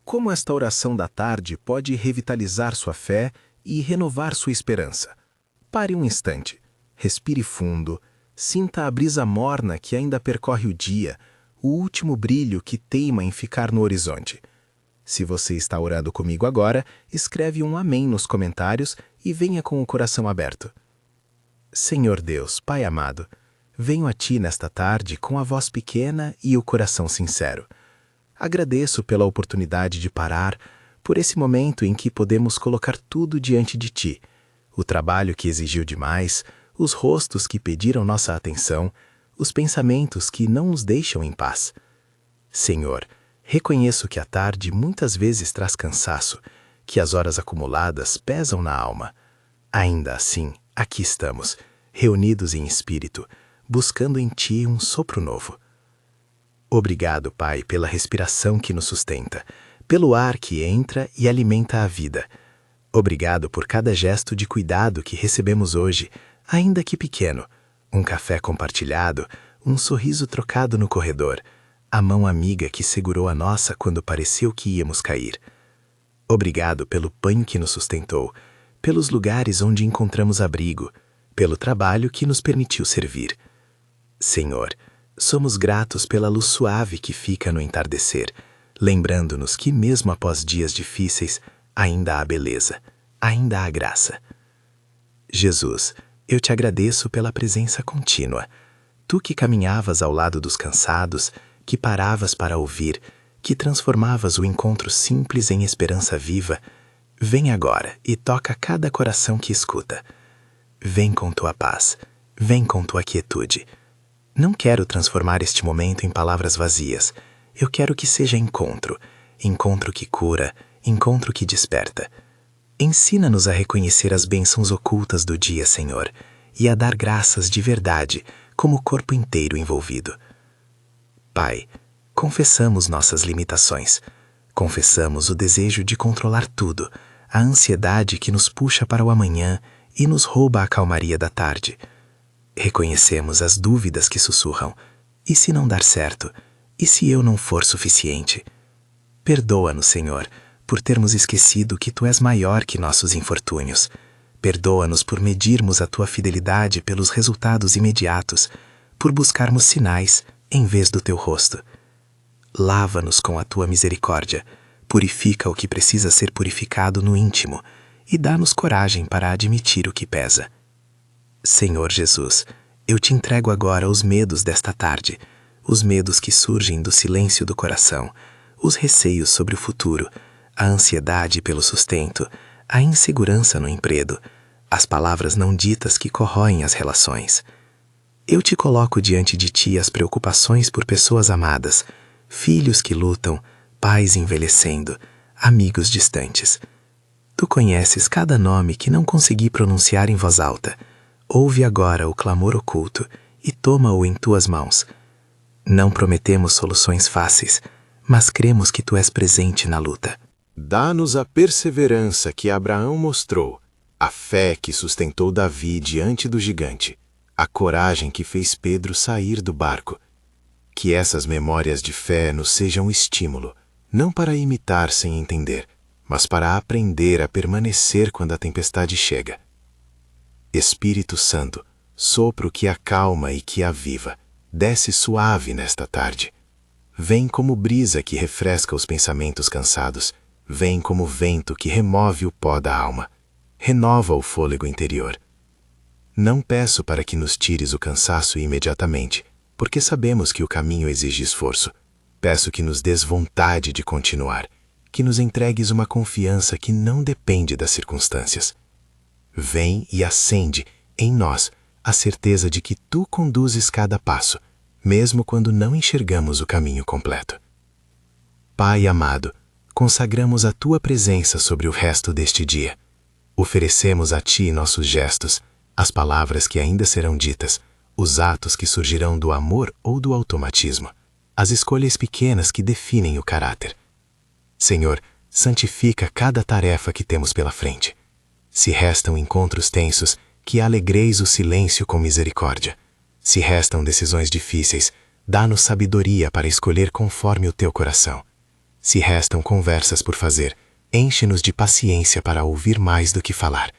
Como esta oração da tarde pode revitalizar sua fé e renovar sua esperança? Pare um instante, respire fundo, sinta a brisa morna que ainda percorre o dia, o último brilho que teima em ficar no horizonte. Se você está orando comigo agora, escreve um amém nos comentários e venha com o coração aberto. Senhor Deus, Pai amado, venho a Ti nesta tarde com a voz pequena e o coração sincero. Agradeço pela oportunidade de parar, por esse momento em que podemos colocar tudo diante de Ti. O trabalho que exigiu demais, os rostos que pediram nossa atenção, os pensamentos que não nos deixam em paz. Senhor, reconheço que a tarde muitas vezes traz cansaço, que as horas acumuladas pesam na alma. Ainda assim, aqui estamos, reunidos em espírito, buscando em Ti um sopro novo. Obrigado, Pai, pela respiração que nos sustenta, pelo ar que entra e alimenta a vida. Obrigado por cada gesto de cuidado que recebemos hoje, ainda que pequeno. Um café compartilhado, um sorriso trocado no corredor, a mão amiga que segurou a nossa quando pareceu que íamos cair. Obrigado pelo pão que nos sustentou, pelos lugares onde encontramos abrigo, pelo trabalho que nos permitiu servir. Senhor, somos gratos pela luz suave que fica no entardecer, lembrando-nos que mesmo após dias difíceis, ainda há beleza, ainda há graça. Jesus, eu te agradeço pela presença contínua. Tu que caminhavas ao lado dos cansados, que paravas para ouvir, que transformavas o encontro simples em esperança viva, vem agora e toca cada coração que escuta. Vem com tua paz, vem com tua quietude. Não quero transformar este momento em palavras vazias. Eu quero que seja encontro, encontro que cura, encontro que desperta. Ensina-nos a reconhecer as bênçãos ocultas do dia, Senhor, e a dar graças de verdade, como o corpo inteiro envolvido. Pai, confessamos nossas limitações. Confessamos o desejo de controlar tudo, a ansiedade que nos puxa para o amanhã e nos rouba a calmaria da tarde. Reconhecemos as dúvidas que sussurram. E se não dar certo? E se eu não for suficiente? Perdoa-nos, Senhor, por termos esquecido que Tu és maior que nossos infortúnios. Perdoa-nos por medirmos a Tua fidelidade pelos resultados imediatos, por buscarmos sinais em vez do Teu rosto. Lava-nos com a Tua misericórdia, purifica o que precisa ser purificado no íntimo e dá-nos coragem para admitir o que pesa. Senhor Jesus, eu te entrego agora os medos desta tarde, os medos que surgem do silêncio do coração, os receios sobre o futuro, a ansiedade pelo sustento, a insegurança no emprego, as palavras não ditas que corroem as relações. Eu te coloco diante de Ti as preocupações por pessoas amadas, filhos que lutam, pais envelhecendo, amigos distantes. Tu conheces cada nome que não consegui pronunciar em voz alta. Ouve agora o clamor oculto e toma-o em Tuas mãos. Não prometemos soluções fáceis, mas cremos que Tu és presente na luta. Dá-nos a perseverança que Abraão mostrou, a fé que sustentou Davi diante do gigante, a coragem que fez Pedro sair do barco. Que essas memórias de fé nos sejam estímulo, não para imitar sem entender, mas para aprender a permanecer quando a tempestade chega. Espírito Santo, sopro que acalma e que aviva, desce suave nesta tarde. Vem como brisa que refresca os pensamentos cansados, vem como vento que remove o pó da alma, renova o fôlego interior. Não peço para que nos tires o cansaço imediatamente, porque sabemos que o caminho exige esforço. Peço que nos des vontade de continuar, que nos entregues uma confiança que não depende das circunstâncias. Vem e acende em nós a certeza de que Tu conduzes cada passo, mesmo quando não enxergamos o caminho completo. Pai amado, consagramos a Tua presença sobre o resto deste dia. Oferecemos a Ti nossos gestos, as palavras que ainda serão ditas, os atos que surgirão do amor ou do automatismo, as escolhas pequenas que definem o caráter. Senhor, santifica cada tarefa que temos pela frente. Se restam encontros tensos, que alegreis o silêncio com misericórdia. Se restam decisões difíceis, dá-nos sabedoria para escolher conforme o Teu coração. Se restam conversas por fazer, enche-nos de paciência para ouvir mais do que falar.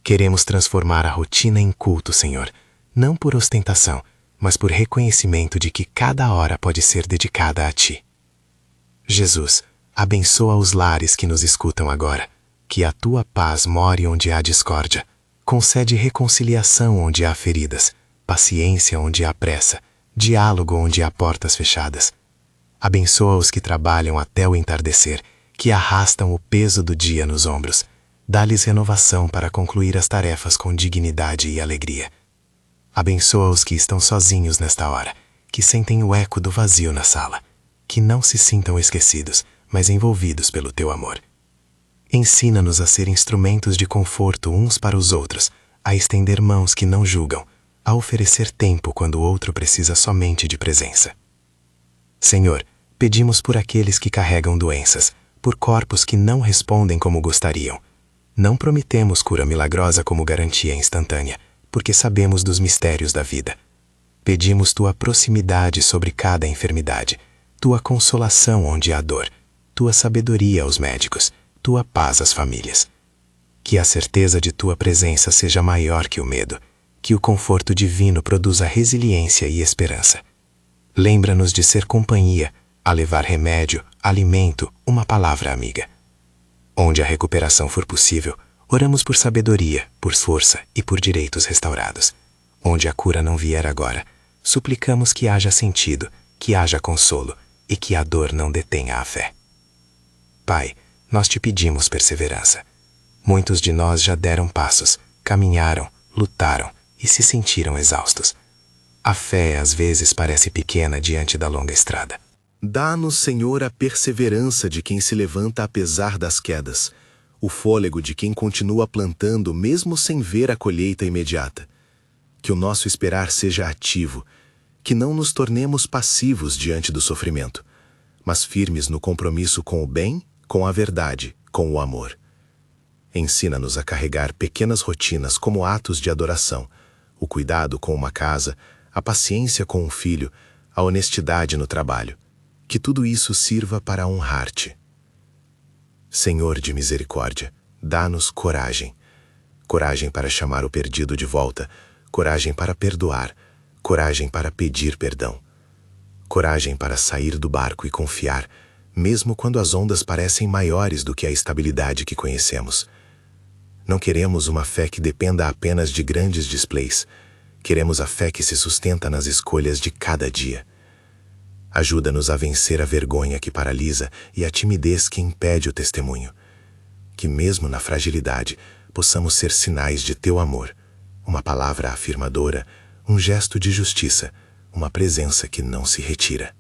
Queremos transformar a rotina em culto, Senhor, não por ostentação, mas por reconhecimento de que cada hora pode ser dedicada a Ti. Jesus, abençoa os lares que nos escutam agora, que a Tua paz more onde há discórdia, concede reconciliação onde há feridas, paciência onde há pressa, diálogo onde há portas fechadas. Abençoa os que trabalham até o entardecer, que arrastam o peso do dia nos ombros. Dá-lhes renovação para concluir as tarefas com dignidade e alegria. Abençoa os que estão sozinhos nesta hora, que sentem o eco do vazio na sala, que não se sintam esquecidos, mas envolvidos pelo Teu amor. Ensina-nos a ser instrumentos de conforto uns para os outros, a estender mãos que não julgam, a oferecer tempo quando o outro precisa somente de presença. Senhor, pedimos por aqueles que carregam doenças, por corpos que não respondem como gostariam. Não prometemos cura milagrosa como garantia instantânea, porque sabemos dos mistérios da vida. Pedimos Tua proximidade sobre cada enfermidade, Tua consolação onde há dor, Tua sabedoria aos médicos, Tua paz às famílias. Que a certeza de Tua presença seja maior que o medo, que o conforto divino produza resiliência e esperança. Lembra-nos de ser companhia, a levar remédio, alimento, uma palavra amiga. Onde a recuperação for possível, oramos por sabedoria, por força e por direitos restaurados. Onde a cura não vier agora, suplicamos que haja sentido, que haja consolo e que a dor não detenha a fé. Pai, nós Te pedimos perseverança. Muitos de nós já deram passos, caminharam, lutaram e se sentiram exaustos. A fé às vezes parece pequena diante da longa estrada. Dá-nos, Senhor, a perseverança de quem se levanta apesar das quedas, o fôlego de quem continua plantando mesmo sem ver a colheita imediata. Que o nosso esperar seja ativo, que não nos tornemos passivos diante do sofrimento, mas firmes no compromisso com o bem, com a verdade, com o amor. Ensina-nos a carregar pequenas rotinas como atos de adoração, o cuidado com uma casa, a paciência com um filho, a honestidade no trabalho. Que tudo isso sirva para honrar-Te. Senhor de misericórdia, dá-nos coragem. Coragem para chamar o perdido de volta, coragem para perdoar, coragem para pedir perdão. Coragem para sair do barco e confiar, mesmo quando as ondas parecem maiores do que a estabilidade que conhecemos. Não queremos uma fé que dependa apenas de grandes displays. Queremos a fé que se sustenta nas escolhas de cada dia. Ajuda-nos a vencer a vergonha que paralisa e a timidez que impede o testemunho. Que mesmo na fragilidade, possamos ser sinais de Teu amor, uma palavra afirmadora, um gesto de justiça, uma presença que não se retira.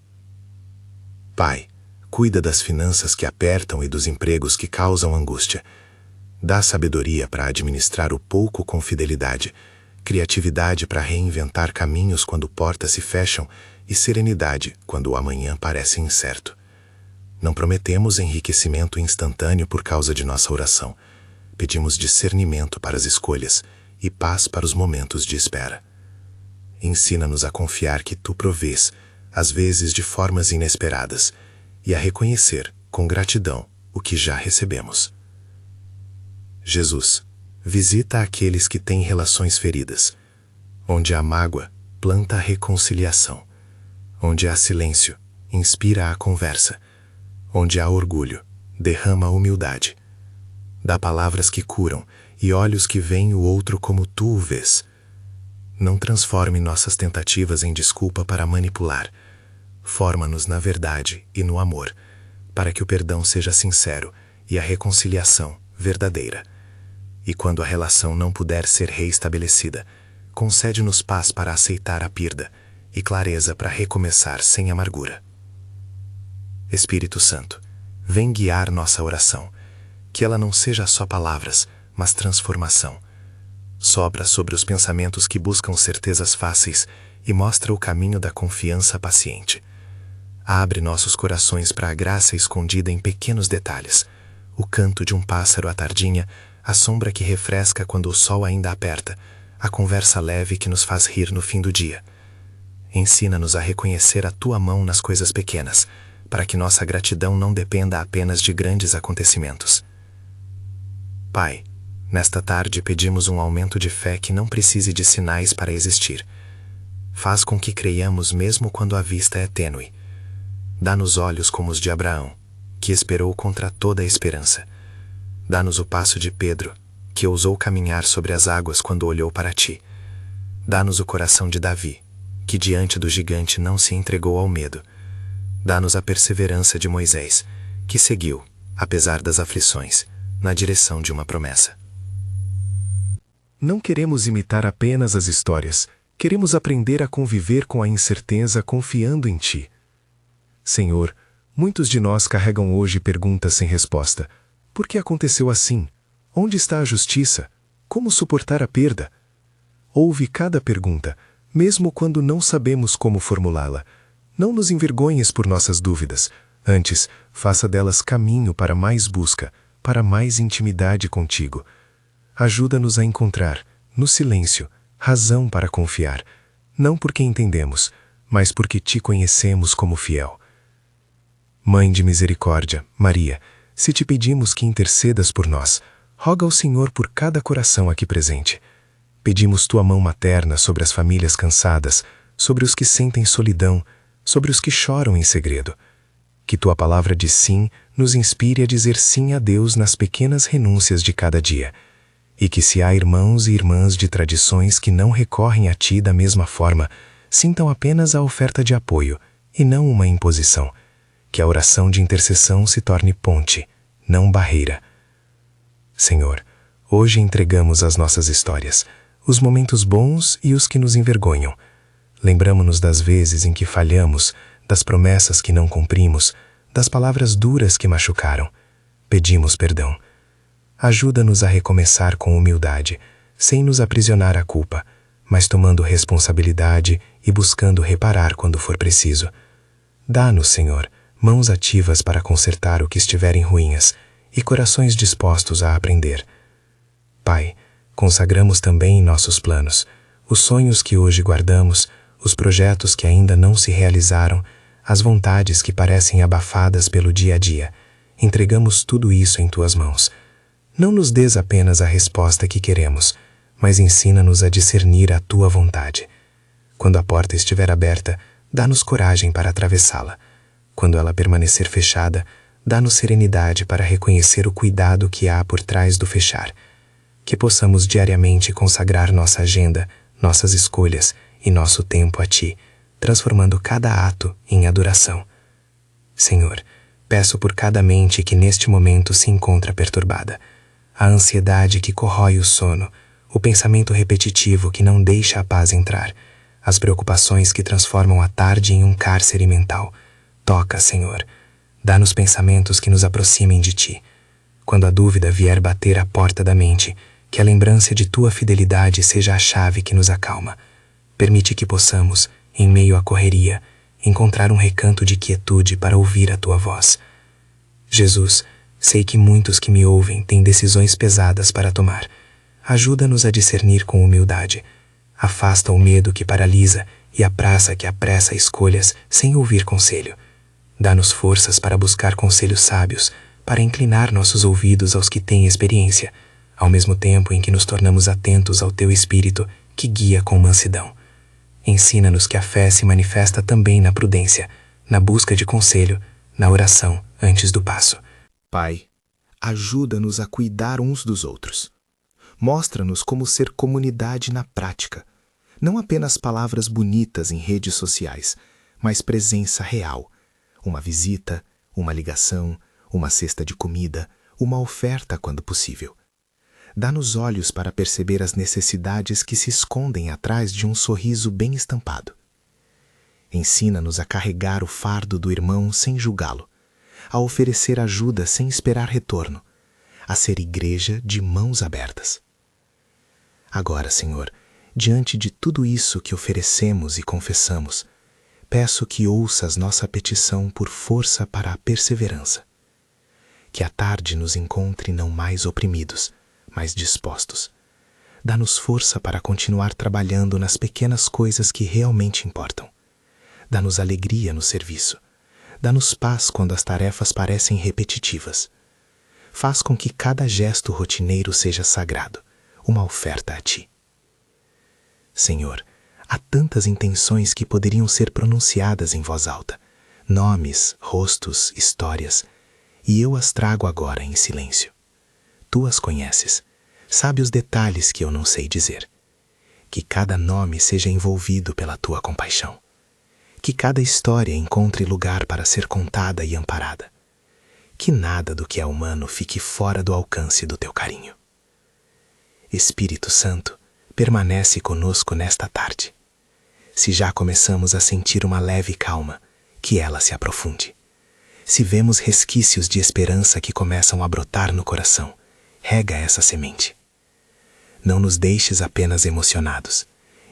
Pai, cuida das finanças que apertam e dos empregos que causam angústia. Dá sabedoria para administrar o pouco com fidelidade, criatividade para reinventar caminhos quando portas se fecham e serenidade quando o amanhã parece incerto. Não prometemos enriquecimento instantâneo por causa de nossa oração. Pedimos discernimento para as escolhas e paz para os momentos de espera. Ensina-nos a confiar que Tu provês, às vezes de formas inesperadas, e a reconhecer, com gratidão, o que já recebemos. Jesus, visita aqueles que têm relações feridas. Onde há mágoa, planta a reconciliação. Onde há silêncio, inspira a conversa. Onde há orgulho, derrama a humildade. Dá palavras que curam e olhos que veem o outro como Tu o vês. Não transforme nossas tentativas em desculpa para manipular. Forma-nos na verdade e no amor, para que o perdão seja sincero e a reconciliação verdadeira. E quando a relação não puder ser reestabelecida, concede-nos paz para aceitar a perda e clareza para recomeçar sem amargura. Espírito Santo, vem guiar nossa oração, que ela não seja só palavras, mas transformação. Sopra sobre os pensamentos que buscam certezas fáceis e mostra o caminho da confiança paciente. Abre nossos corações para a graça escondida em pequenos detalhes, o canto de um pássaro à tardinha, a sombra que refresca quando o sol ainda aperta, a conversa leve que nos faz rir no fim do dia. Ensina-nos a reconhecer a Tua mão nas coisas pequenas, para que nossa gratidão não dependa apenas de grandes acontecimentos. Pai, nesta tarde pedimos um aumento de fé que não precise de sinais para existir. Faz com que creiamos mesmo quando a vista é tênue. Dá-nos olhos como os de Abraão, que esperou contra toda a esperança. Dá-nos o passo de Pedro, que ousou caminhar sobre as águas quando olhou para ti. Dá-nos o coração de Davi, que diante do gigante não se entregou ao medo. Dá-nos a perseverança de Moisés, que seguiu, apesar das aflições, na direção de uma promessa. Não queremos imitar apenas as histórias, queremos aprender a conviver com a incerteza confiando em Ti. Senhor, muitos de nós carregam hoje perguntas sem resposta. Por que aconteceu assim? Onde está a justiça? Como suportar a perda? Ouve cada pergunta, mesmo quando não sabemos como formulá-la. Não nos envergonhes por nossas dúvidas. Antes, faça delas caminho para mais busca, para mais intimidade contigo. Ajuda-nos a encontrar, no silêncio, razão para confiar, não porque entendemos, mas porque Te conhecemos como fiel. Mãe de misericórdia, Maria, se Te pedimos que intercedas por nós, roga ao Senhor por cada coração aqui presente. Pedimos Tua mão materna sobre as famílias cansadas, sobre os que sentem solidão, sobre os que choram em segredo. Que Tua palavra de sim nos inspire a dizer sim a Deus nas pequenas renúncias de cada dia. E que se há irmãos e irmãs de tradições que não recorrem a Ti da mesma forma, sintam apenas a oferta de apoio e não uma imposição. Que a oração de intercessão se torne ponte, não barreira. Senhor, hoje entregamos as nossas histórias, os momentos bons e os que nos envergonham. Lembramo-nos das vezes em que falhamos, das promessas que não cumprimos, das palavras duras que machucaram. Pedimos perdão. Ajuda-nos a recomeçar com humildade, sem nos aprisionar à culpa, mas tomando responsabilidade e buscando reparar quando for preciso. Dá-nos, Senhor, mãos ativas para consertar o que estiver em ruínas e corações dispostos a aprender. Pai, consagramos também nossos planos, os sonhos que hoje guardamos, os projetos que ainda não se realizaram, as vontades que parecem abafadas pelo dia a dia. Entregamos tudo isso em Tuas mãos. Não nos des apenas a resposta que queremos, mas ensina-nos a discernir a Tua vontade. Quando a porta estiver aberta, dá-nos coragem para atravessá-la. Quando ela permanecer fechada, dá-nos serenidade para reconhecer o cuidado que há por trás do fechar. Que possamos diariamente consagrar nossa agenda, nossas escolhas e nosso tempo a Ti, transformando cada ato em adoração. Senhor, peço por cada mente que neste momento se encontra perturbada, a ansiedade que corrói o sono, o pensamento repetitivo que não deixa a paz entrar, as preocupações que transformam a tarde em um cárcere mental. Toca, Senhor, dá-nos pensamentos que nos aproximem de Ti. Quando a dúvida vier bater à porta da mente, que a lembrança de Tua fidelidade seja a chave que nos acalma. Permite que possamos, em meio à correria, encontrar um recanto de quietude para ouvir a Tua voz. Jesus, sei que muitos que me ouvem têm decisões pesadas para tomar. Ajuda-nos a discernir com humildade. Afasta o medo que paralisa e a praça que apressa escolhas sem ouvir conselho. Dá-nos forças para buscar conselhos sábios, para inclinar nossos ouvidos aos que têm experiência, ao mesmo tempo em que nos tornamos atentos ao Teu Espírito, que guia com mansidão. Ensina-nos que a fé se manifesta também na prudência, na busca de conselho, na oração antes do passo. Pai, ajuda-nos a cuidar uns dos outros. Mostra-nos como ser comunidade na prática, não apenas palavras bonitas em redes sociais, mas presença real. Uma visita, uma ligação, uma cesta de comida, uma oferta quando possível. Dá-nos olhos para perceber as necessidades que se escondem atrás de um sorriso bem estampado. Ensina-nos a carregar o fardo do irmão sem julgá-lo, a oferecer ajuda sem esperar retorno, a ser igreja de mãos abertas. Agora, Senhor, diante de tudo isso que oferecemos e confessamos, peço que ouças nossa petição por força para a perseverança. Que a tarde nos encontre não mais oprimidos, mas dispostos. Dá-nos força para continuar trabalhando nas pequenas coisas que realmente importam. Dá-nos alegria no serviço. Dá-nos paz quando as tarefas parecem repetitivas. Faz com que cada gesto rotineiro seja sagrado, uma oferta a Ti. Senhor, há tantas intenções que poderiam ser pronunciadas em voz alta, nomes, rostos, histórias, e eu as trago agora em silêncio. Tu as conheces, sabe os detalhes que eu não sei dizer. Que cada nome seja envolvido pela Tua compaixão. Que cada história encontre lugar para ser contada e amparada. Que nada do que é humano fique fora do alcance do Teu carinho. Espírito Santo, permanece conosco nesta tarde. Se já começamos a sentir uma leve calma, que ela se aprofunde. Se vemos resquícios de esperança que começam a brotar no coração, rega essa semente. Não nos deixes apenas emocionados.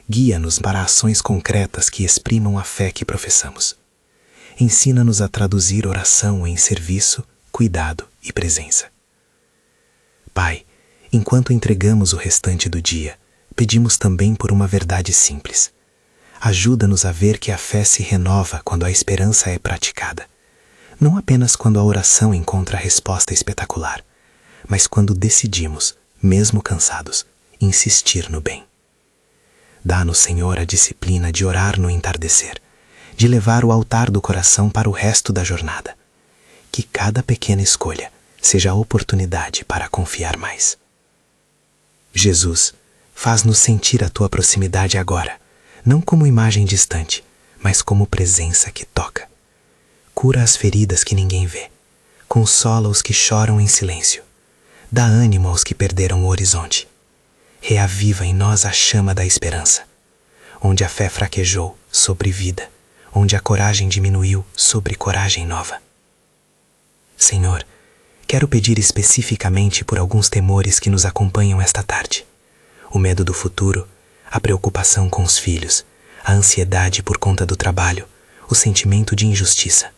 Guia-nos para ações concretas que exprimam a fé que professamos. Ensina-nos a traduzir oração em serviço, cuidado e presença. Pai, enquanto entregamos o restante do dia, pedimos também por uma verdade simples. Ajuda-nos a ver que a fé se renova quando a esperança é praticada. Não apenas quando a oração encontra a resposta espetacular, mas quando decidimos, mesmo cansados, insistir no bem. Dá-nos, Senhor, a disciplina de orar no entardecer, de levar o altar do coração para o resto da jornada. Que cada pequena escolha seja a oportunidade para confiar mais. Jesus, faz-nos sentir a Tua proximidade agora, não como imagem distante, mas como presença que toca. Cura as feridas que ninguém vê, consola os que choram em silêncio, dá ânimo aos que perderam o horizonte. Reaviva em nós a chama da esperança. Onde a fé fraquejou, sobre vida, onde a coragem diminuiu, sobre coragem nova. Senhor, quero pedir especificamente por alguns temores que nos acompanham esta tarde. O medo do futuro, a preocupação com os filhos, a ansiedade por conta do trabalho, o sentimento de injustiça.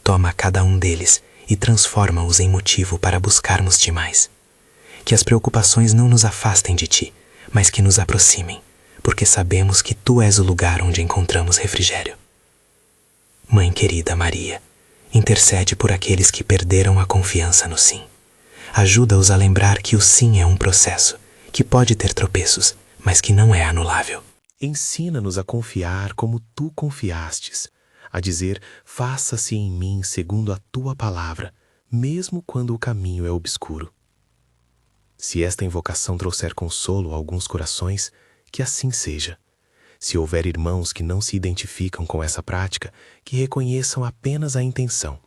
Toma cada um deles e transforma-os em motivo para buscarmos-te mais. Que as preocupações não nos afastem de Ti, mas que nos aproximem, porque sabemos que Tu és o lugar onde encontramos refrigério. Mãe querida Maria, intercede por aqueles que perderam a confiança no sim. Ajuda-os a lembrar que o sim é um processo, que pode ter tropeços, mas que não é anulável. Ensina-nos a confiar como Tu confiastes, a dizer, faça-se em mim segundo a Tua palavra, mesmo quando o caminho é obscuro. Se esta invocação trouxer consolo a alguns corações, que assim seja. Se houver irmãos que não se identificam com essa prática, que reconheçam apenas a intenção.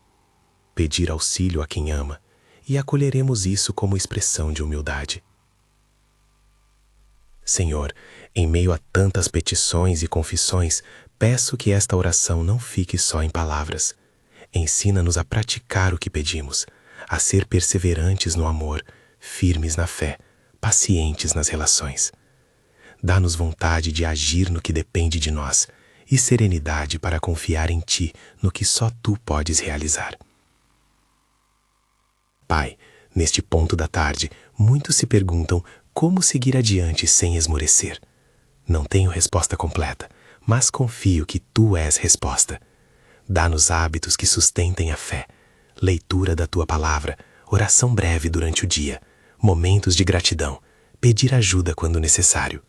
Pedir auxílio a quem ama, e acolheremos isso como expressão de humildade. Senhor, em meio a tantas petições e confissões, peço que esta oração não fique só em palavras. Ensina-nos a praticar o que pedimos, a ser perseverantes no amor, firmes na fé, pacientes nas relações. Dá-nos vontade de agir no que depende de nós e serenidade para confiar em Ti, no que só Tu podes realizar. Pai, neste ponto da tarde, muitos se perguntam como seguir adiante sem esmorecer. Não tenho resposta completa, mas confio que Tu és resposta. Dá-nos hábitos que sustentem a fé, leitura da Tua palavra, oração breve durante o dia, momentos de gratidão, pedir ajuda quando necessário.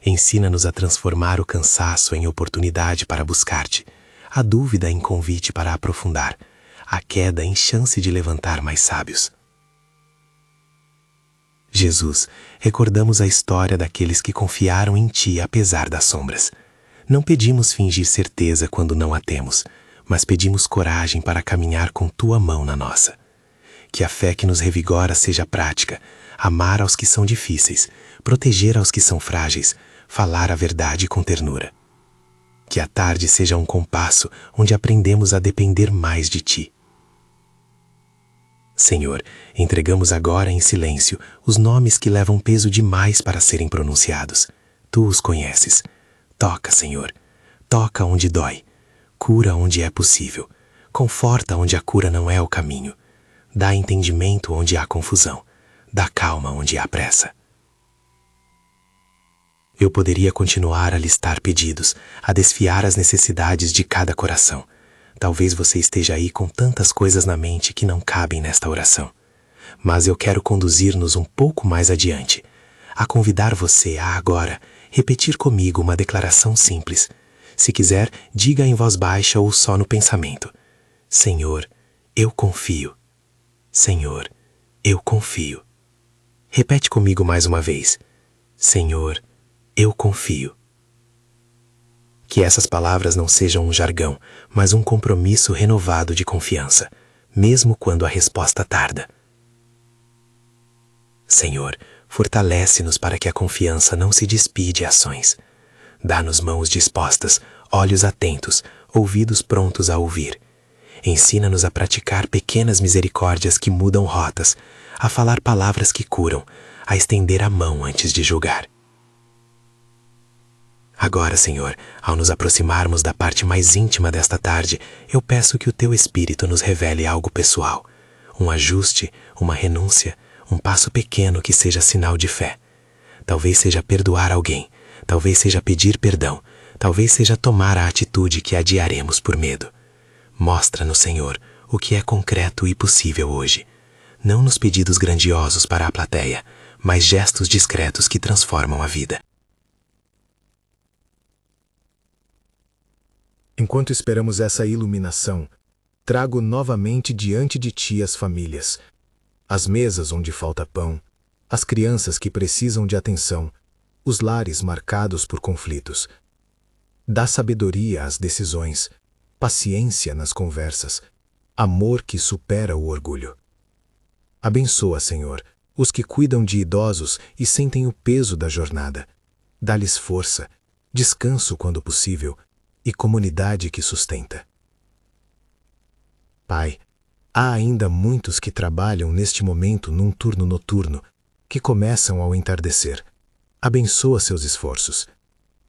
Ensina-nos a transformar o cansaço em oportunidade para buscar-te, a dúvida em convite para aprofundar, a queda em chance de levantar mais sábios. Jesus, recordamos a história daqueles que confiaram em Ti apesar das sombras. Não pedimos fingir certeza quando não a temos, mas pedimos coragem para caminhar com Tua mão na nossa. Que a fé que nos revigora seja prática, amar aos que são difíceis, proteger aos que são frágeis, falar a verdade com ternura. Que a tarde seja um compasso onde aprendemos a depender mais de Ti. Senhor, entregamos agora em silêncio os nomes que levam peso demais para serem pronunciados. Tu os conheces. Toca, Senhor. Toca onde dói. Cura onde é possível. Conforta onde a cura não é o caminho. Dá entendimento onde há confusão. Dá calma onde há pressa. Eu poderia continuar a listar pedidos, a desfiar as necessidades de cada coração. Talvez você esteja aí com tantas coisas na mente que não cabem nesta oração. Mas eu quero conduzir-nos um pouco mais adiante, a convidar você a agora repetir comigo uma declaração simples. Se quiser, diga em voz baixa ou só no pensamento. Senhor, eu confio. Senhor, eu confio. Repete comigo mais uma vez. Senhor, eu confio. Que essas palavras não sejam um jargão, mas um compromisso renovado de confiança, mesmo quando a resposta tarda. Senhor, fortalece-nos para que a confiança não se despie de ações. Dá-nos mãos dispostas, olhos atentos, ouvidos prontos a ouvir. Ensina-nos a praticar pequenas misericórdias que mudam rotas, a falar palavras que curam, a estender a mão antes de julgar. Agora, Senhor, ao nos aproximarmos da parte mais íntima desta tarde, eu peço que o Teu Espírito nos revele algo pessoal, um ajuste, uma renúncia, um passo pequeno que seja sinal de fé. Talvez seja perdoar alguém, talvez seja pedir perdão, talvez seja tomar a atitude que adiaremos por medo. Mostra-nos, Senhor, o que é concreto e possível hoje. Não nos pedidos grandiosos para a plateia, mas gestos discretos que transformam a vida. Enquanto esperamos essa iluminação, trago novamente diante de Ti as famílias, as mesas onde falta pão, as crianças que precisam de atenção, os lares marcados por conflitos. Dá sabedoria às decisões, paciência nas conversas, amor que supera o orgulho. Abençoa, Senhor, os que cuidam de idosos e sentem o peso da jornada. Dá-lhes força, descanso quando possível e comunidade que sustenta. Pai, há ainda muitos que trabalham neste momento num turno noturno, que começam ao entardecer. Abençoa seus esforços.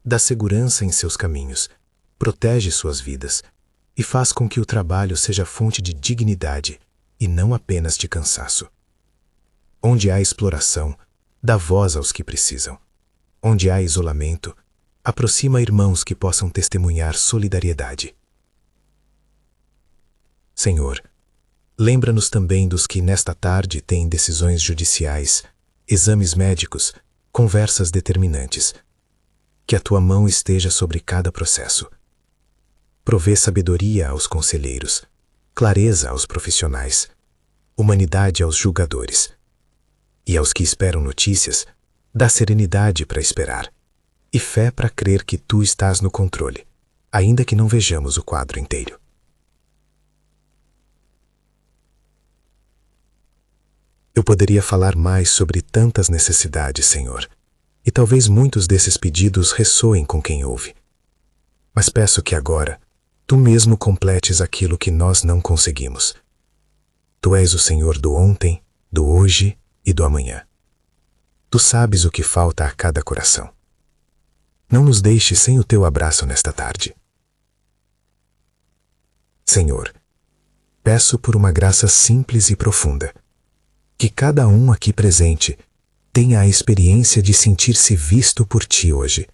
Dá segurança em seus caminhos, protege suas vidas e faz com que o trabalho seja fonte de dignidade e não apenas de cansaço. Onde há exploração, dá voz aos que precisam. Onde há isolamento, aproxima irmãos que possam testemunhar solidariedade. Senhor, lembra-nos também dos que nesta tarde têm decisões judiciais, exames médicos, conversas determinantes. Que a Tua mão esteja sobre cada processo. Provê sabedoria aos conselheiros, clareza aos profissionais, humanidade aos julgadores. E aos que esperam notícias, dá serenidade para esperar e fé para crer que Tu estás no controle, ainda que não vejamos o quadro inteiro. Eu poderia falar mais sobre tantas necessidades, Senhor, e talvez muitos desses pedidos ressoem com quem ouve. Mas peço que agora Tu mesmo completes aquilo que nós não conseguimos. Tu és o Senhor do ontem, do hoje e do amanhã. Tu sabes o que falta a cada coração. Não nos deixes sem o Teu abraço nesta tarde. Senhor, peço por uma graça simples e profunda, que cada um aqui presente tenha a experiência de sentir-se visto por Ti hoje,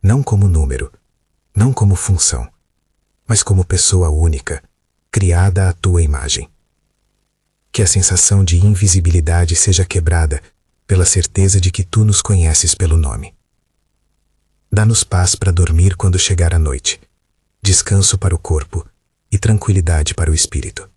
não como número, não como função, mas como pessoa única, criada à Tua imagem. Que a sensação de invisibilidade seja quebrada pela certeza de que Tu nos conheces pelo nome. Dá-nos paz para dormir quando chegar a noite, descanso para o corpo e tranquilidade para o espírito.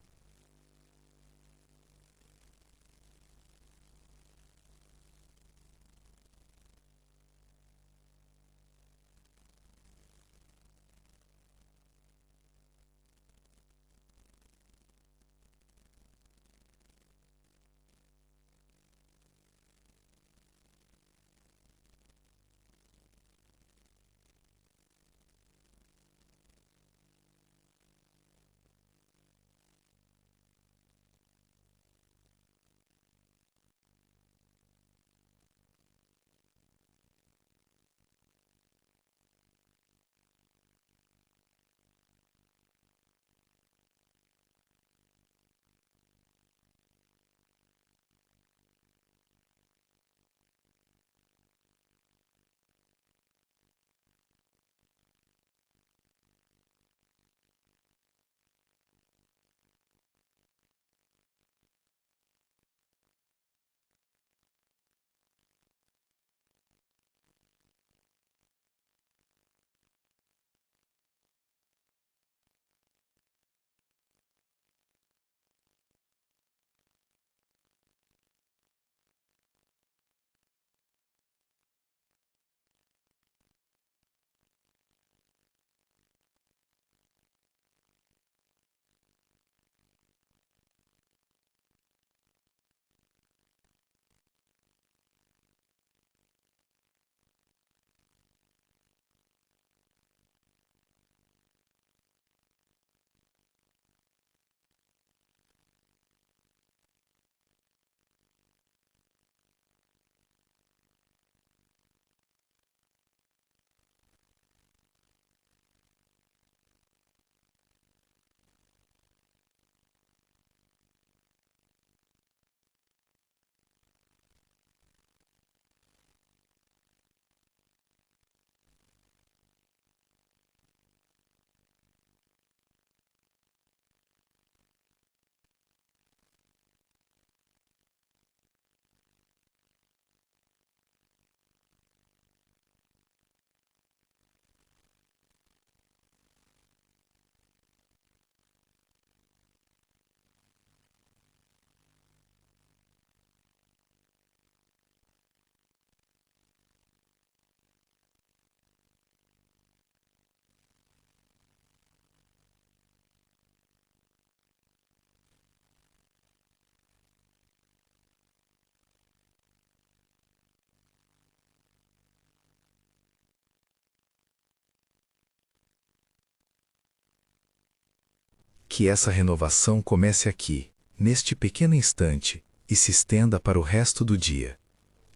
Que essa renovação comece aqui, neste pequeno instante, e se estenda para o resto do dia.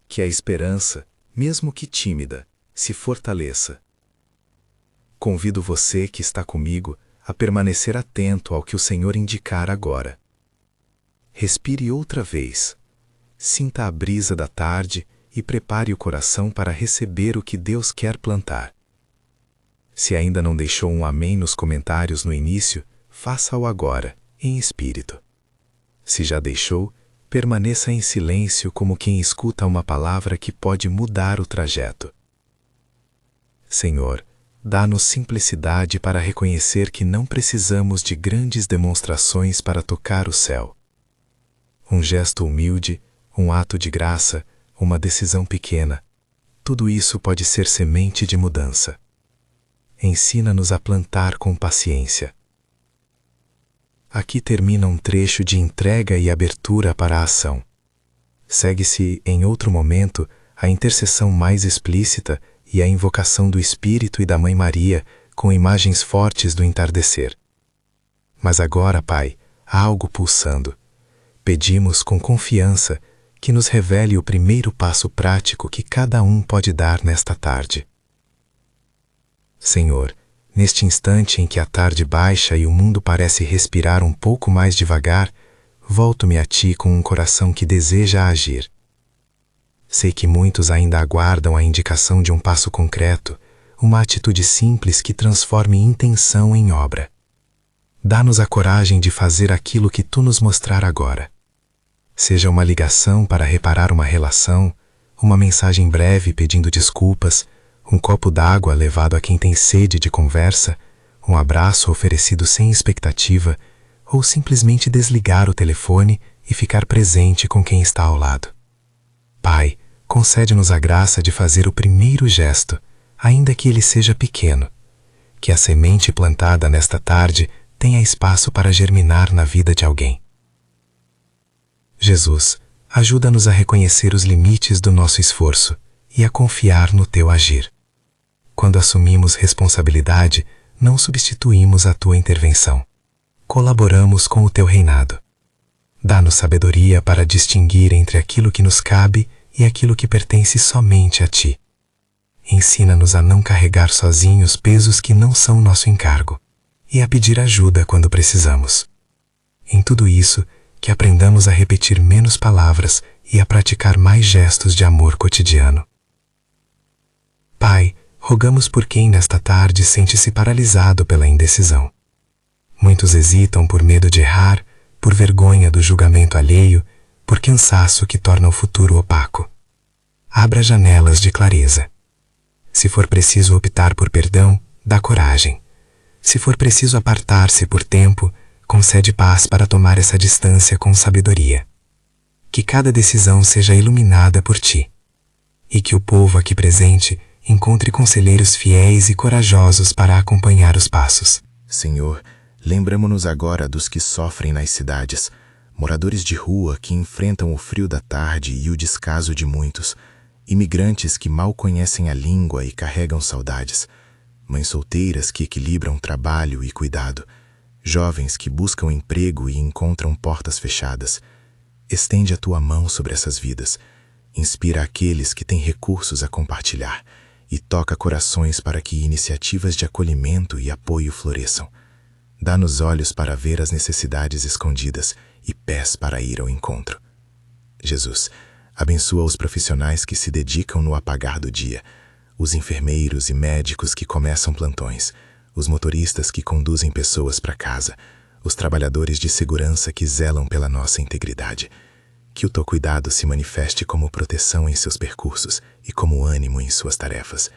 Que a esperança, mesmo que tímida, se fortaleça. Convido você que está comigo a permanecer atento ao que o Senhor indicar agora. Respire outra vez. Sinta a brisa da tarde e prepare o coração para receber o que Deus quer plantar. Se ainda não deixou um amém nos comentários no início, faça-o agora, em espírito. Se já deixou, permaneça em silêncio como quem escuta uma palavra que pode mudar o trajeto. Senhor, dá-nos simplicidade para reconhecer que não precisamos de grandes demonstrações para tocar o céu. Um gesto humilde, um ato de graça, uma decisão pequena, tudo isso pode ser semente de mudança. Ensina-nos a plantar com paciência. Aqui termina um trecho de entrega e abertura para a ação. Segue-se, em outro momento, a intercessão mais explícita e a invocação do Espírito e da Mãe Maria com imagens fortes do entardecer. Mas agora, Pai, há algo pulsando. Pedimos com confiança que nos revele o primeiro passo prático que cada um pode dar nesta tarde. Senhor, neste instante em que a tarde baixa e o mundo parece respirar um pouco mais devagar, volto-me a Ti com um coração que deseja agir. Sei que muitos ainda aguardam a indicação de um passo concreto, uma atitude simples que transforme intenção em obra. Dá-nos a coragem de fazer aquilo que Tu nos mostrar agora. Seja uma ligação para reparar uma relação, uma mensagem breve pedindo desculpas, um copo d'água levado a quem tem sede de conversa, um abraço oferecido sem expectativa, ou simplesmente desligar o telefone e ficar presente com quem está ao lado. Pai, concede-nos a graça de fazer o primeiro gesto, ainda que ele seja pequeno. Que a semente plantada nesta tarde tenha espaço para germinar na vida de alguém. Jesus, ajuda-nos a reconhecer os limites do nosso esforço e a confiar no Teu agir. Quando assumimos responsabilidade, não substituímos a Tua intervenção. Colaboramos com o Teu reinado. Dá-nos sabedoria para distinguir entre aquilo que nos cabe e aquilo que pertence somente a Ti. Ensina-nos a não carregar sozinhos pesos que não são nosso encargo e a pedir ajuda quando precisamos. Em tudo isso, que aprendamos a repetir menos palavras e a praticar mais gestos de amor cotidiano. Pai, rogamos por quem nesta tarde sente-se paralisado pela indecisão. Muitos hesitam por medo de errar, por vergonha do julgamento alheio, por cansaço que torna o futuro opaco. Abra janelas de clareza. Se for preciso optar por perdão, dá coragem. Se for preciso apartar-se por tempo, concede paz para tomar essa distância com sabedoria. Que cada decisão seja iluminada por Ti. E que o povo aqui presente encontre conselheiros fiéis e corajosos para acompanhar os passos. Senhor, lembramo-nos agora dos que sofrem nas cidades, moradores de rua que enfrentam o frio da tarde e o descaso de muitos, imigrantes que mal conhecem a língua e carregam saudades, mães solteiras que equilibram trabalho e cuidado, jovens que buscam emprego e encontram portas fechadas. Estende a Tua mão sobre essas vidas, inspira aqueles que têm recursos a compartilhar e toca corações para que iniciativas de acolhimento e apoio floresçam. Dá-nos olhos para ver as necessidades escondidas e pés para ir ao encontro. Jesus, abençoa os profissionais que se dedicam no apagar do dia, os enfermeiros e médicos que começam plantões, os motoristas que conduzem pessoas para casa, os trabalhadores de segurança que zelam pela nossa integridade. Que o Teu cuidado se manifeste como proteção em seus percursos e como ânimo em suas tarefas.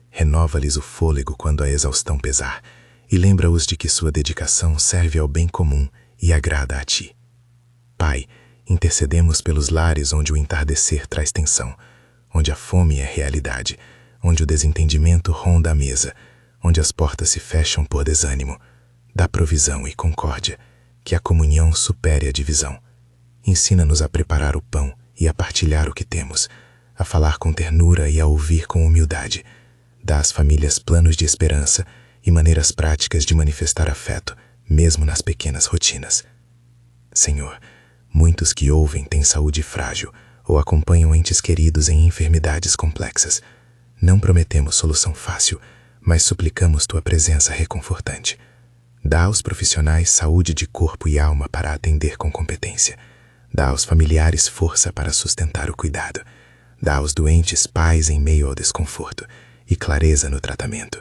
Renova-lhes o fôlego quando a exaustão pesar e lembra-os de que sua dedicação serve ao bem comum e agrada a Ti. Pai, intercedemos pelos lares onde o entardecer traz tensão, onde a fome é realidade, onde o desentendimento ronda a mesa, onde as portas se fecham por desânimo. Dá provisão e concórdia, que a comunhão supere a divisão. Ensina-nos a preparar o pão e a partilhar o que temos, a falar com ternura e a ouvir com humildade. Dá às famílias planos de esperança e maneiras práticas de manifestar afeto, mesmo nas pequenas rotinas. Senhor, muitos que ouvem têm saúde frágil ou acompanham entes queridos em enfermidades complexas. Não prometemos solução fácil, mas suplicamos tua presença reconfortante. Dá aos profissionais saúde de corpo e alma para atender com competência. Dá aos familiares força para sustentar o cuidado. Dá aos doentes paz em meio ao desconforto e clareza no tratamento.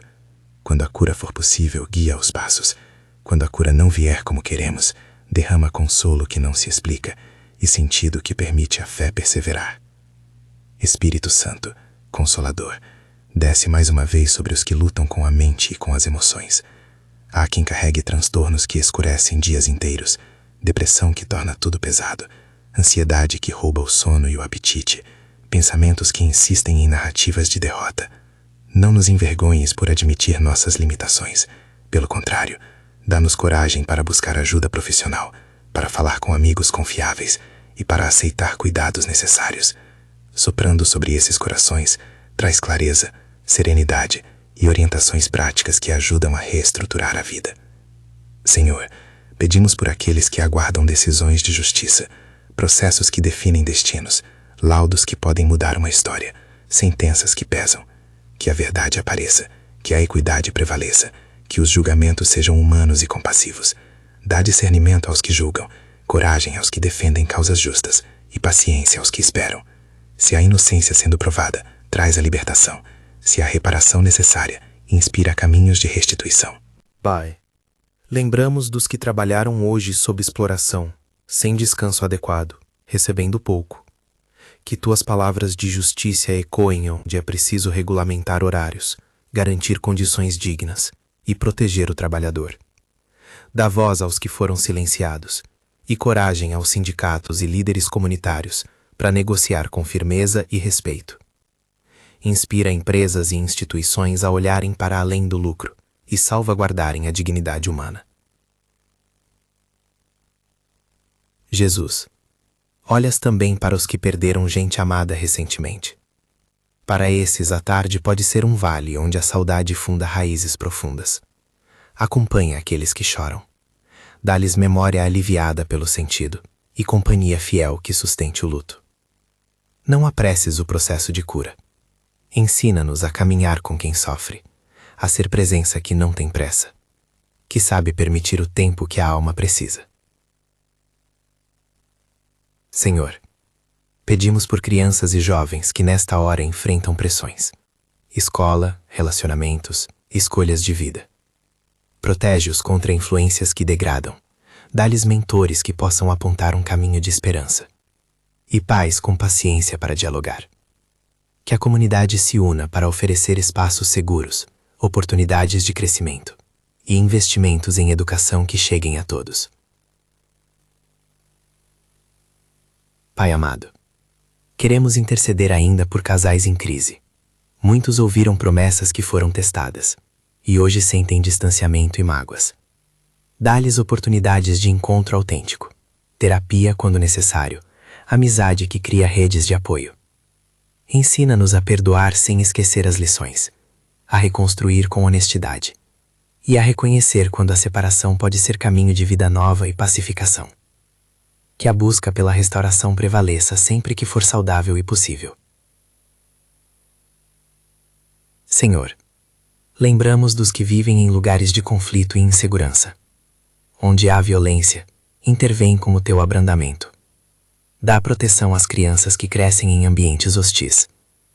Quando a cura for possível, guia os passos. Quando a cura não vier como queremos, derrama consolo que não se explica e sentido que permite a fé perseverar. Espírito Santo, Consolador, desce mais uma vez sobre os que lutam com a mente e com as emoções. Há quem carregue transtornos que escurecem dias inteiros, depressão que torna tudo pesado, ansiedade que rouba o sono e o apetite, pensamentos que insistem em narrativas de derrota. Não nos envergonhes por admitir nossas limitações. Pelo contrário, dá-nos coragem para buscar ajuda profissional, para falar com amigos confiáveis e para aceitar cuidados necessários. Soprando sobre esses corações, traz clareza, serenidade e orientações práticas que ajudam a reestruturar a vida. Senhor, pedimos por aqueles que aguardam decisões de justiça, processos que definem destinos, laudos que podem mudar uma história, sentenças que pesam. Que a verdade apareça, que a equidade prevaleça, que os julgamentos sejam humanos e compassivos. Dá discernimento aos que julgam, coragem aos que defendem causas justas e paciência aos que esperam. Se a inocência sendo provada, traz a libertação. Se a reparação necessária, inspira caminhos de restituição. Pai, lembramos dos que trabalharam hoje sob exploração, sem descanso adequado, recebendo pouco. Que tuas palavras de justiça ecoem onde é preciso regulamentar horários, garantir condições dignas e proteger o trabalhador. Dá voz aos que foram silenciados e coragem aos sindicatos e líderes comunitários para negociar com firmeza e respeito. Inspira empresas e instituições a olharem para além do lucro e salvaguardarem a dignidade humana. Jesus, olhas também para os que perderam gente amada recentemente. Para esses, a tarde pode ser um vale onde a saudade funda raízes profundas. Acompanha aqueles que choram. Dá-lhes memória aliviada pelo sentido e companhia fiel que sustente o luto. Não apresses o processo de cura. Ensina-nos a caminhar com quem sofre, a ser presença que não tem pressa, que sabe permitir o tempo que a alma precisa. Senhor, pedimos por crianças e jovens que nesta hora enfrentam pressões. Escola, relacionamentos, escolhas de vida. Protege-os contra influências que degradam. Dá-lhes mentores que possam apontar um caminho de esperança. E pais com paciência para dialogar. Que a comunidade se una para oferecer espaços seguros, oportunidades de crescimento e investimentos em educação que cheguem a todos. Pai amado, queremos interceder ainda por casais em crise. Muitos ouviram promessas que foram testadas, e hoje sentem distanciamento e mágoas. Dá-lhes oportunidades de encontro autêntico, terapia quando necessário, amizade que cria redes de apoio. Ensina-nos a perdoar sem esquecer as lições, a reconstruir com honestidade, e a reconhecer quando a separação pode ser caminho de vida nova e pacificação. Que a busca pela restauração prevaleça sempre que for saudável e possível. Senhor, lembramos dos que vivem em lugares de conflito e insegurança. Onde há violência, intervém com o teu abrandamento. Dá proteção às crianças que crescem em ambientes hostis,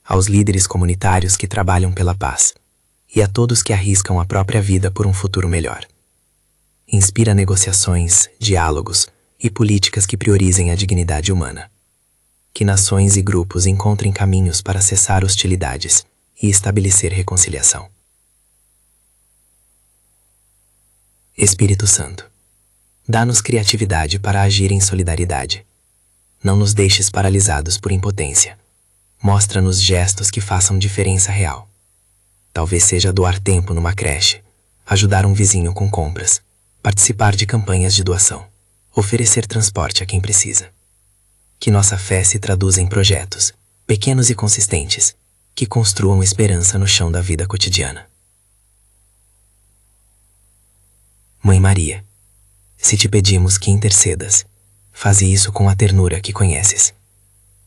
aos líderes comunitários que trabalham pela paz, e a todos que arriscam a própria vida por um futuro melhor. Inspira negociações, diálogos, e políticas que priorizem a dignidade humana. Que nações e grupos encontrem caminhos para cessar hostilidades e estabelecer reconciliação. Espírito Santo, dá-nos criatividade para agir em solidariedade. Não nos deixes paralisados por impotência. Mostra-nos gestos que façam diferença real. Talvez seja doar tempo numa creche, ajudar um vizinho com compras, participar de campanhas de doação, oferecer transporte a quem precisa. Que nossa fé se traduza em projetos, pequenos e consistentes, que construam esperança no chão da vida cotidiana. Mãe Maria, Se te pedimos que intercedas, faze isso com a ternura que conheces.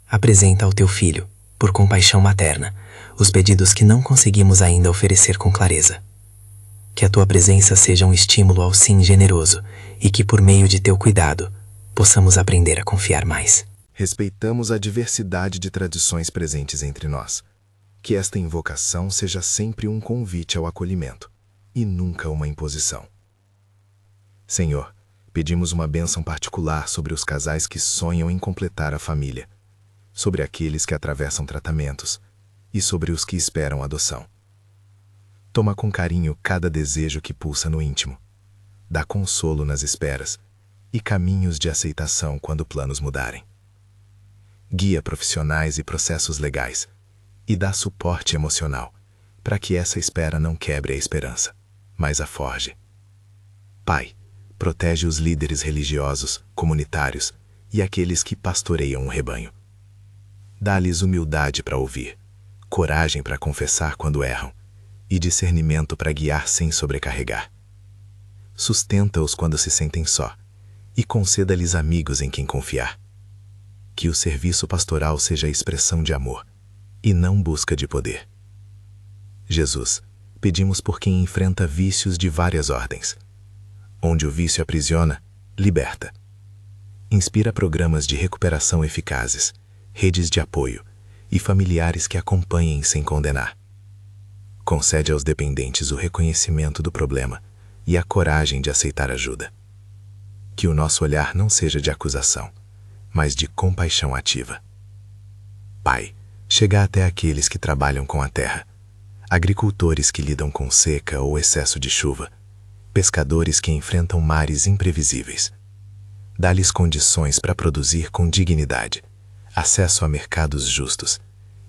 Apresenta ao teu filho, por compaixão materna, os pedidos que não conseguimos ainda oferecer com clareza. Que a tua presença seja um estímulo ao sim generoso e que, por meio de teu cuidado, possamos aprender a confiar mais. Respeitamos a diversidade de tradições presentes entre nós. Que esta invocação seja sempre um convite ao acolhimento e nunca uma imposição. Senhor, pedimos uma bênção particular sobre os casais que sonham em completar a família, sobre aqueles que atravessam tratamentos e sobre os que esperam adoção. Toma com carinho cada desejo que pulsa no íntimo, dá consolo nas esperas e caminhos de aceitação quando planos mudarem. Guia profissionais e processos legais e dá suporte emocional para que essa espera não quebre a esperança, mas a forge. Pai, protege os líderes religiosos, comunitários e aqueles que pastoreiam o rebanho. Dá-lhes humildade para ouvir, coragem para confessar quando erram e discernimento para guiar sem sobrecarregar. Sustenta-os quando se sentem só e conceda-lhes amigos em quem confiar. Que o serviço pastoral seja a expressão de amor e não busca de poder. Jesus, pedimos por quem enfrenta vícios de várias ordens. Onde o vício aprisiona, liberta. Inspira programas de recuperação eficazes, redes de apoio e familiares que acompanhem sem condenar. Concede aos dependentes o reconhecimento do problema e a coragem de aceitar ajuda. Que o nosso olhar não seja de acusação, mas de compaixão ativa. Pai, chega até aqueles que trabalham com a terra, agricultores que lidam com seca ou excesso de chuva, pescadores que enfrentam mares imprevisíveis. Dá-lhes condições para produzir com dignidade, acesso a mercados justos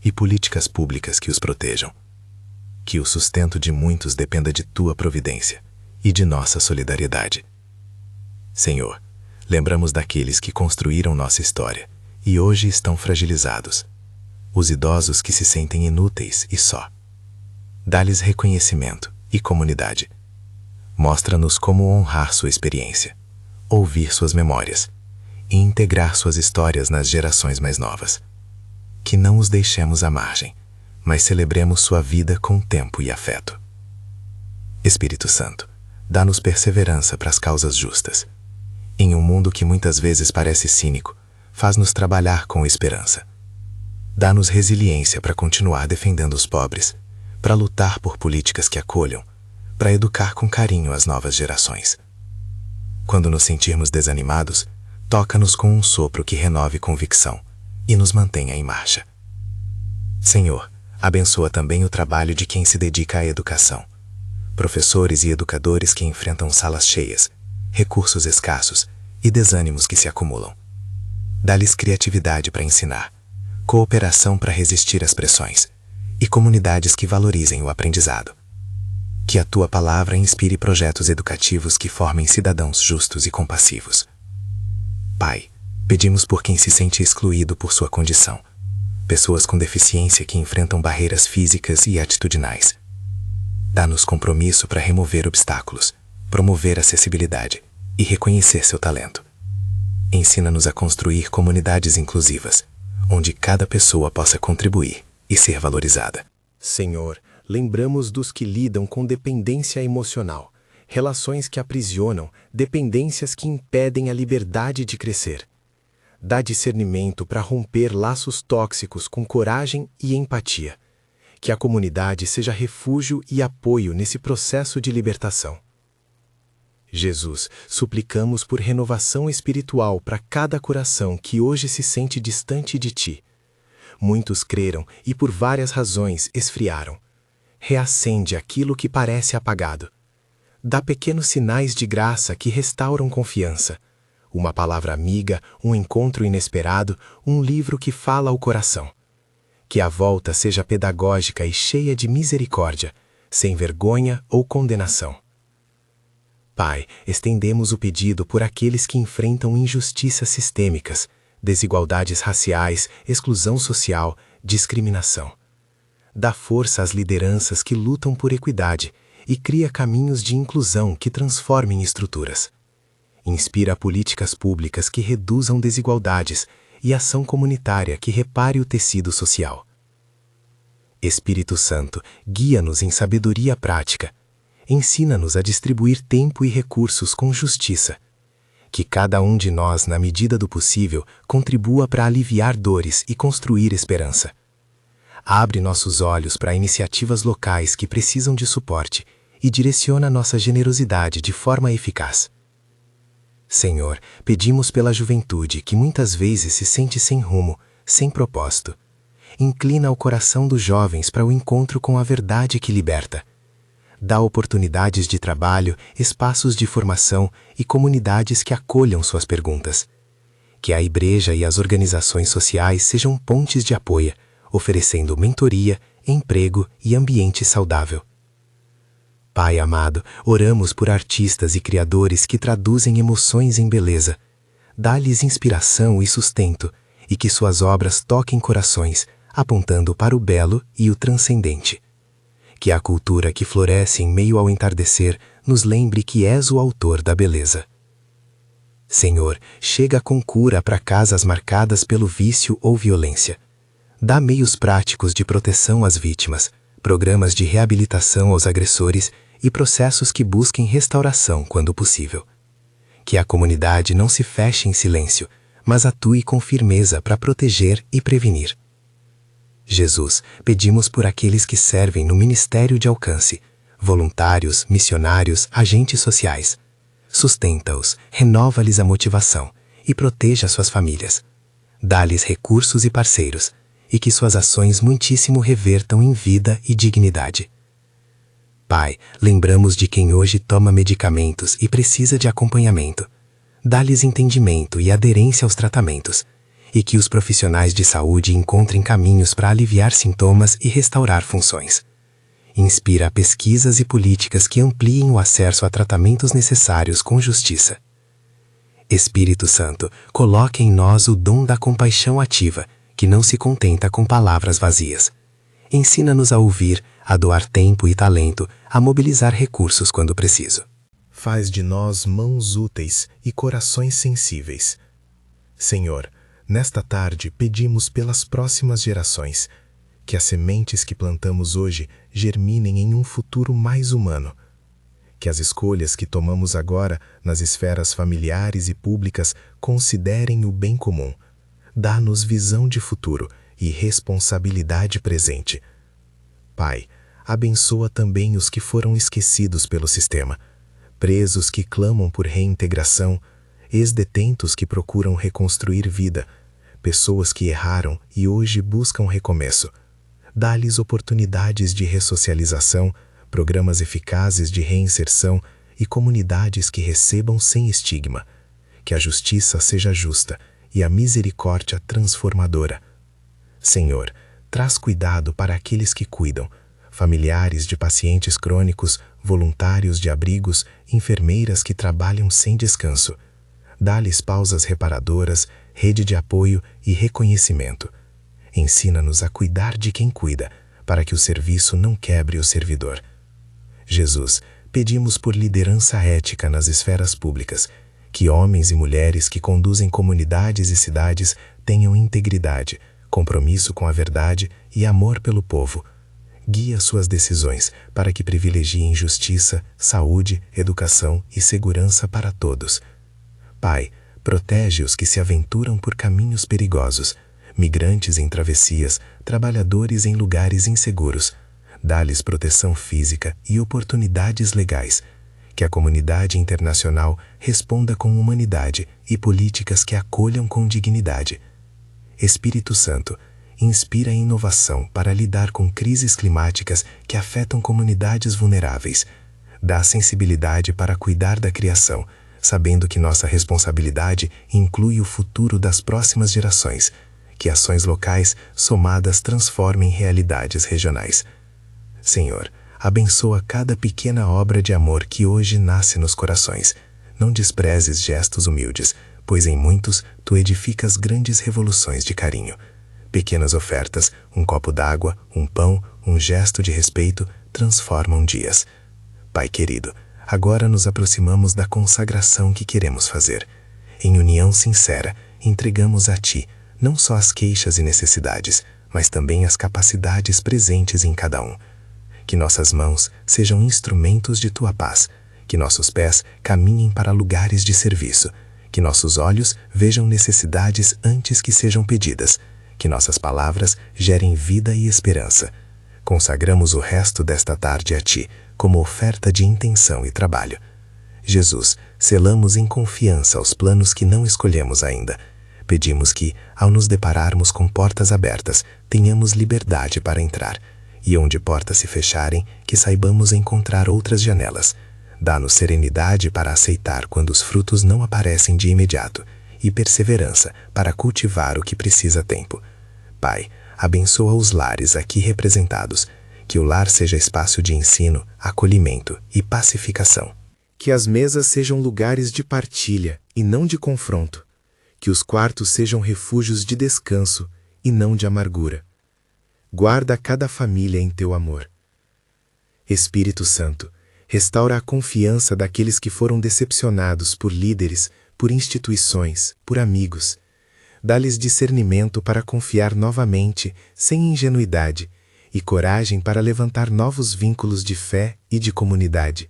e políticas públicas que os protejam. Que o sustento de muitos dependa de tua providência e de nossa solidariedade. Senhor, lembramos daqueles que construíram nossa história e hoje estão fragilizados, os idosos que se sentem inúteis e só. Dá-lhes reconhecimento e comunidade. Mostra-nos como honrar sua experiência, ouvir suas memórias e integrar suas histórias nas gerações mais novas. Que não os deixemos à margem, mas celebremos sua vida com tempo e afeto. Espírito Santo, dá-nos perseverança para as causas justas. Em um mundo que muitas vezes parece cínico, faz-nos trabalhar com esperança. Dá-nos resiliência para continuar defendendo os pobres, para lutar por políticas que acolham, para educar com carinho as novas gerações. Quando nos sentirmos desanimados, toca-nos com um sopro que renove convicção e nos mantenha em marcha. Senhor, abençoa também o trabalho de quem se dedica à educação. Professores e educadores que enfrentam salas cheias, recursos escassos e desânimos que se acumulam. Dá-lhes criatividade para ensinar, cooperação para resistir às pressões e comunidades que valorizem o aprendizado. Que a tua palavra inspire projetos educativos que formem cidadãos justos e compassivos. Pai, pedimos por quem se sente excluído por sua condição, pessoas com deficiência que enfrentam barreiras físicas e atitudinais. Dá-nos compromisso para remover obstáculos, promover acessibilidade e reconhecer seu talento. Ensina-nos a construir comunidades inclusivas, onde cada pessoa possa contribuir e ser valorizada. Senhor, lembramos dos que lidam com dependência emocional, relações que aprisionam, dependências que impedem a liberdade de crescer. Dá discernimento para romper laços tóxicos com coragem e empatia. Que a comunidade seja refúgio e apoio nesse processo de libertação. Jesus, suplicamos por renovação espiritual para cada coração que hoje se sente distante de Ti. Muitos creram e por várias razões esfriaram. Reacende aquilo que parece apagado. Dá pequenos sinais de graça que restauram confiança. Uma palavra amiga, um encontro inesperado, um livro que fala ao coração. Que a volta seja pedagógica e cheia de misericórdia, sem vergonha ou condenação. Pai, estendemos o pedido por aqueles que enfrentam injustiças sistêmicas, desigualdades raciais, exclusão social, discriminação. Dá força às lideranças que lutam por equidade e cria caminhos de inclusão que transformem estruturas. Inspira políticas públicas que reduzam desigualdades e ação comunitária que repare o tecido social. Espírito Santo, guia-nos em sabedoria prática. Ensina-nos a distribuir tempo e recursos com justiça. Que cada um de nós, na medida do possível, contribua para aliviar dores e construir esperança. Abre nossos olhos para iniciativas locais que precisam de suporte e direciona nossa generosidade de forma eficaz. Senhor, pedimos pela juventude que muitas vezes se sente sem rumo, sem propósito. Inclina o coração dos jovens para o encontro com a verdade que liberta. Dá oportunidades de trabalho, espaços de formação e comunidades que acolham suas perguntas. Que a igreja e as organizações sociais sejam pontes de apoio, oferecendo mentoria, emprego e ambiente saudável. Pai amado, oramos por artistas e criadores que traduzem emoções em beleza. Dá-lhes inspiração e sustento, e que suas obras toquem corações, apontando para o belo e o transcendente. Que a cultura que floresce em meio ao entardecer nos lembre que és o autor da beleza. Senhor, chega com cura para casas marcadas pelo vício ou violência. Dá meios práticos de proteção às vítimas, programas de reabilitação aos agressores e processos que busquem restauração quando possível. Que a comunidade não se feche em silêncio, mas atue com firmeza para proteger e prevenir. Jesus, pedimos por aqueles que servem no ministério de alcance, voluntários, missionários, agentes sociais. Sustenta-os, renova-lhes a motivação e proteja suas famílias. Dá-lhes recursos e parceiros, e que suas ações muitíssimo revertam em vida e dignidade. Pai, lembramos de quem hoje toma medicamentos e precisa de acompanhamento. Dá-lhes entendimento e aderência aos tratamentos, e que os profissionais de saúde encontrem caminhos para aliviar sintomas e restaurar funções. Inspira pesquisas e políticas que ampliem o acesso a tratamentos necessários com justiça. Espírito Santo, coloque em nós o dom da compaixão ativa, que não se contenta com palavras vazias. Ensina-nos a ouvir, a doar tempo e talento, a mobilizar recursos quando preciso. Faz de nós mãos úteis e corações sensíveis. Senhor, nesta tarde pedimos pelas próximas gerações, que as sementes que plantamos hoje germinem em um futuro mais humano. Que as escolhas que tomamos agora nas esferas familiares e públicas considerem o bem comum. Dá-nos visão de futuro e responsabilidade presente. Pai, abençoa também os que foram esquecidos pelo sistema, presos que clamam por reintegração, ex-detentos que procuram reconstruir vida, pessoas que erraram e hoje buscam recomeço. Dá-lhes oportunidades de ressocialização, programas eficazes de reinserção e comunidades que recebam sem estigma. Que a justiça seja justa e a misericórdia transformadora. Senhor, traz cuidado para aqueles que cuidam, familiares de pacientes crônicos, voluntários de abrigos, enfermeiras que trabalham sem descanso. Dá-lhes pausas reparadoras, rede de apoio e reconhecimento. Ensina-nos a cuidar de quem cuida, para que o serviço não quebre o servidor. Jesus, pedimos por liderança ética nas esferas públicas, que homens e mulheres que conduzem comunidades e cidades tenham integridade, compromisso com a verdade e amor pelo povo. Guia suas decisões para que privilegiem justiça, saúde, educação e segurança para todos. Pai, protege os que se aventuram por caminhos perigosos, migrantes em travessias, trabalhadores em lugares inseguros. Dá-lhes proteção física e oportunidades legais. Que a comunidade internacional responda com humanidade e políticas que acolham com dignidade. Espírito Santo, inspira a inovação para lidar com crises climáticas que afetam comunidades vulneráveis. Dá sensibilidade para cuidar da criação, sabendo que nossa responsabilidade inclui o futuro das próximas gerações. Que ações locais somadas transformem realidades regionais. Senhor, abençoa cada pequena obra de amor que hoje nasce nos corações. Não desprezes gestos humildes, pois em muitos tu edificas grandes revoluções de carinho. Pequenas ofertas, um copo d'água, um pão, um gesto de respeito, transformam dias. Pai querido, agora nos aproximamos da consagração que queremos fazer. Em união sincera, entregamos a Ti não só as queixas e necessidades, mas também as capacidades presentes em cada um. Que nossas mãos sejam instrumentos de Tua paz, que nossos pés caminhem para lugares de serviço, que nossos olhos vejam necessidades antes que sejam pedidas, que nossas palavras gerem vida e esperança. Consagramos o resto desta tarde a Ti, como oferta de intenção e trabalho. Jesus, selamos em confiança os planos que não escolhemos ainda. Pedimos que, ao nos depararmos com portas abertas, tenhamos liberdade para entrar, e onde portas se fecharem, que saibamos encontrar outras janelas. Dá-nos serenidade para aceitar quando os frutos não aparecem de imediato, e perseverança para cultivar o que precisa tempo. Pai, abençoa os lares aqui representados, que o lar seja espaço de ensino, acolhimento e pacificação. Que as mesas sejam lugares de partilha e não de confronto. Que os quartos sejam refúgios de descanso e não de amargura. Guarda cada família em Teu amor. Espírito Santo, restaura a confiança daqueles que foram decepcionados por líderes, por instituições, por amigos. Dá-lhes discernimento para confiar novamente, sem ingenuidade, e coragem para levantar novos vínculos de fé e de comunidade.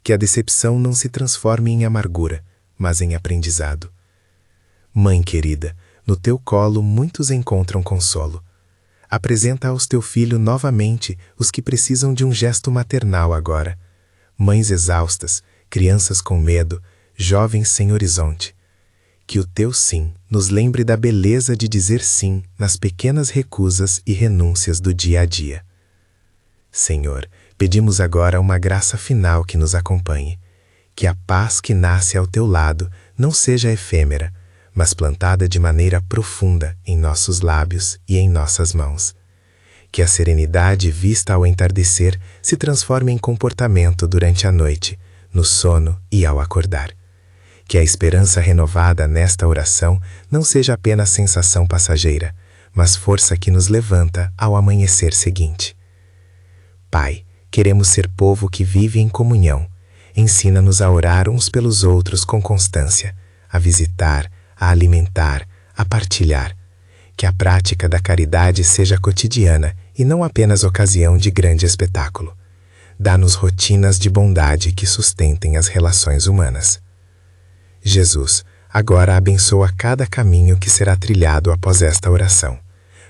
Que a decepção não se transforme em amargura, mas em aprendizado. Mãe querida, no Teu colo muitos encontram consolo. Apresenta aos Teu Filho novamente os que precisam de um gesto maternal agora. Mães exaustas, crianças com medo, jovens sem horizonte. Que o Teu sim nos lembre da beleza de dizer sim nas pequenas recusas e renúncias do dia a dia. Senhor, pedimos agora uma graça final que nos acompanhe. Que a paz que nasce ao Teu lado não seja efêmera, mas plantada de maneira profunda em nossos lábios e em nossas mãos. Que a serenidade vista ao entardecer se transforme em comportamento durante a noite, no sono e ao acordar. Que a esperança renovada nesta oração não seja apenas sensação passageira, mas força que nos levanta ao amanhecer seguinte. Pai, queremos ser povo que vive em comunhão. Ensina-nos a orar uns pelos outros com constância, a visitar, a alimentar, a partilhar. Que a prática da caridade seja cotidiana e não apenas ocasião de grande espetáculo. Dá-nos rotinas de bondade que sustentem as relações humanas. Jesus, agora abençoa cada caminho que será trilhado após esta oração.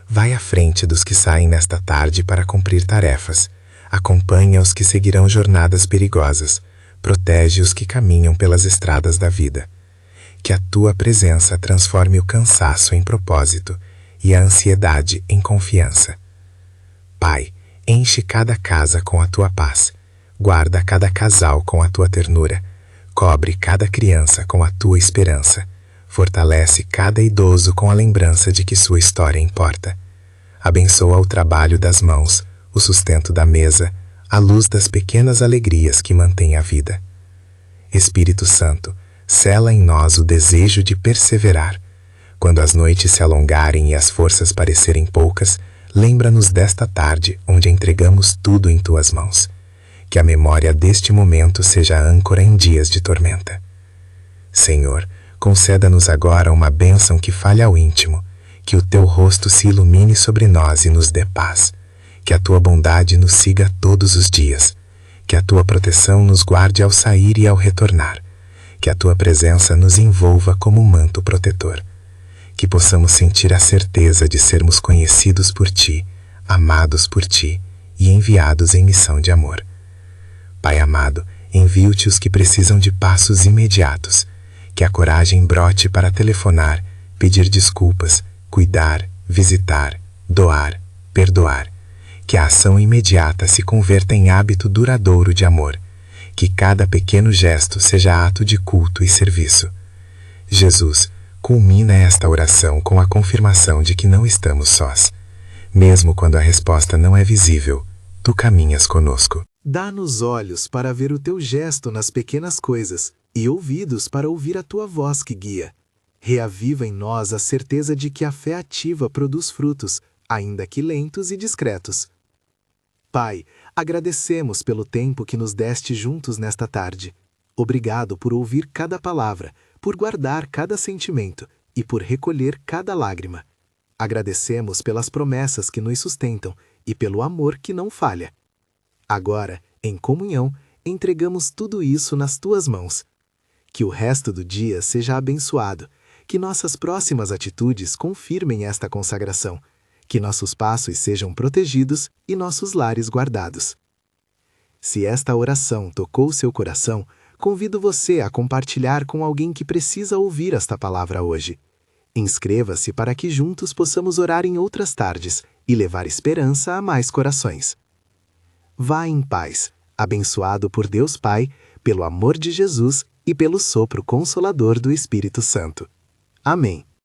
Vai à frente dos que saem nesta tarde para cumprir tarefas. Acompanha os que seguirão jornadas perigosas. Protege os que caminham pelas estradas da vida. Que a Tua presença transforme o cansaço em propósito e a ansiedade em confiança. Pai, enche cada casa com a Tua paz. Guarda cada casal com a Tua ternura. Cobre cada criança com a Tua esperança. Fortalece cada idoso com a lembrança de que sua história importa. Abençoa o trabalho das mãos, o sustento da mesa, a luz das pequenas alegrias que mantêm a vida. Espírito Santo, sela em nós o desejo de perseverar. Quando as noites se alongarem e as forças parecerem poucas, lembra-nos desta tarde onde entregamos tudo em Tuas mãos. Que a memória deste momento seja âncora em dias de tormenta. Senhor, conceda-nos agora uma bênção que fale ao íntimo, que o Teu rosto se ilumine sobre nós e nos dê paz, que a Tua bondade nos siga todos os dias, que a Tua proteção nos guarde ao sair e ao retornar, que a Tua presença nos envolva como um manto protetor, que possamos sentir a certeza de sermos conhecidos por Ti, amados por Ti e enviados em missão de amor. Pai amado, envio-Te os que precisam de passos imediatos, que a coragem brote para telefonar, pedir desculpas, cuidar, visitar, doar, perdoar, que a ação imediata se converta em hábito duradouro de amor, que cada pequeno gesto seja ato de culto e serviço. Jesus, culmina esta oração com a confirmação de que não estamos sós. Mesmo quando a resposta não é visível, Tu caminhas conosco. Dá-nos olhos para ver o Teu gesto nas pequenas coisas e ouvidos para ouvir a Tua voz que guia. Reaviva em nós a certeza de que a fé ativa produz frutos, ainda que lentos e discretos. Pai, Agradecemos pelo tempo que nos deste juntos nesta tarde. Obrigado por ouvir cada palavra, por guardar cada sentimento e por recolher cada lágrima. Agradecemos pelas promessas que nos sustentam e pelo amor que não falha. Agora, em comunhão, entregamos tudo isso nas tuas mãos. Que o resto do dia seja abençoado, que nossas próximas atitudes confirmem esta consagração, que nossos passos sejam protegidos e nossos lares guardados. Se esta oração tocou seu coração, convido você a compartilhar com alguém que precisa ouvir esta palavra hoje. Inscreva-se para que juntos possamos orar em outras tardes e levar esperança a mais corações. Vá em paz, abençoado por Deus Pai, pelo amor de Jesus e pelo sopro consolador do Espírito Santo. Amém.